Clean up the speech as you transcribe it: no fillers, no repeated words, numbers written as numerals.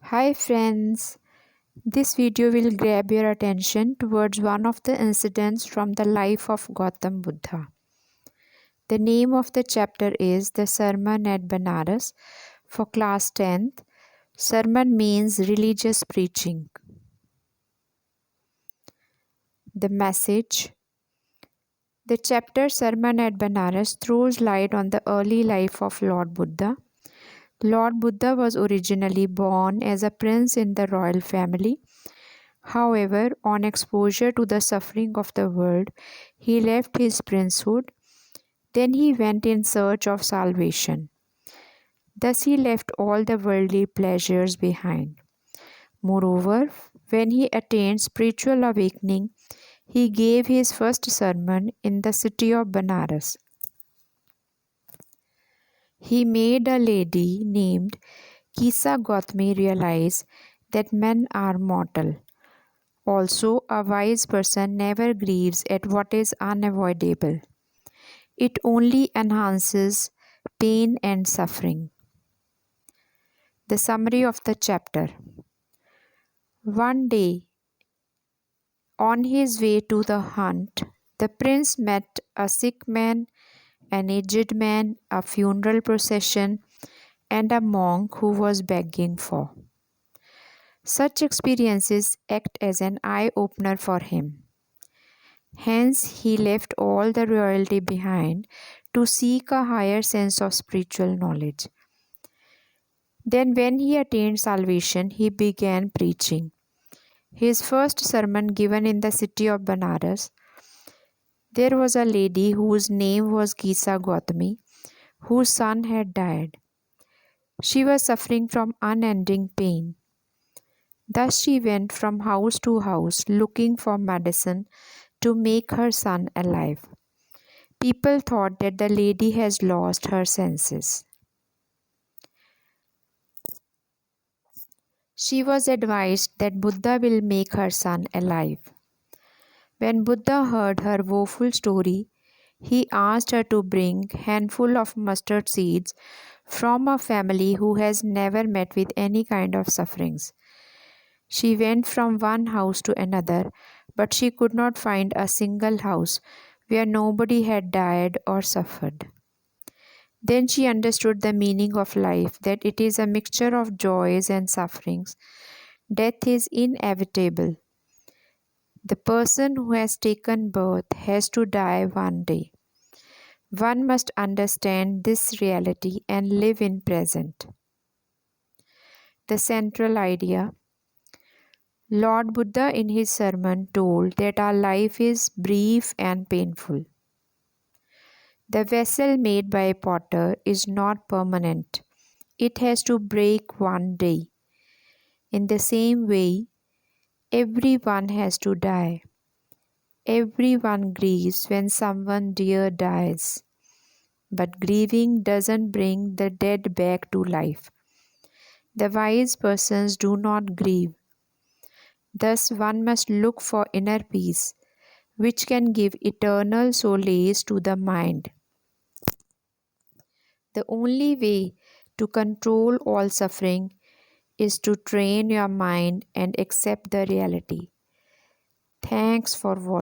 Hi friends, this video will grab your attention towards one of the incidents from the life of Gautam Buddha. The name of the chapter is The Sermon at Benaras for class 10th. Sermon means religious preaching. The message. The chapter Sermon at Benaras throws light on the early life of Lord Buddha. Lord Buddha was originally born as a prince in the royal family. However, on exposure to the suffering of the world, he left his princehood. Then he went in search of salvation. Thus he left all the worldly pleasures behind. Moreover, when he attained spiritual awakening, he gave his first sermon in the city of Benaras. He made a lady named Kisa Gautami realize that men are mortal. Also, a wise person never grieves at what is unavoidable. It only enhances pain and suffering. The summary of the chapter. One day, on his way to the hunt, the prince met a sick man, an aged man, a funeral procession, and a monk who was begging for. Such experiences act as an eye-opener for him. Hence, he left all the royalty behind to seek a higher sense of spiritual knowledge. Then, when he attained salvation, he began preaching. His first sermon given in the city of Benaras, there was a lady whose name was Kisa Gautami, whose son had died. She was suffering from unending pain. Thus, she went from house to house looking for medicine to make her son alive. People thought that the lady has lost her senses. She was advised that Buddha will make her son alive. When Buddha heard her woeful story, he asked her to bring a handful of mustard seeds from a family who has never met with any kind of sufferings. She went from one house to another, but she could not find a single house where nobody had died or suffered. Then she understood the meaning of life, that it is a mixture of joys and sufferings. Death is inevitable. The person who has taken birth has to die one day. One must understand this reality and live in present. The central idea. Lord Buddha in his sermon told that our life is brief and painful. The vessel made by a potter is not permanent. It has to break one day. In the same way, everyone has to die. Everyone grieves when someone dear dies. But grieving doesn't bring the dead back to life. The wise persons do not grieve. Thus, one must look for inner peace, which can give eternal solace to the mind. The only way to control all suffering is to train your mind and accept the reality. Thanks for watching.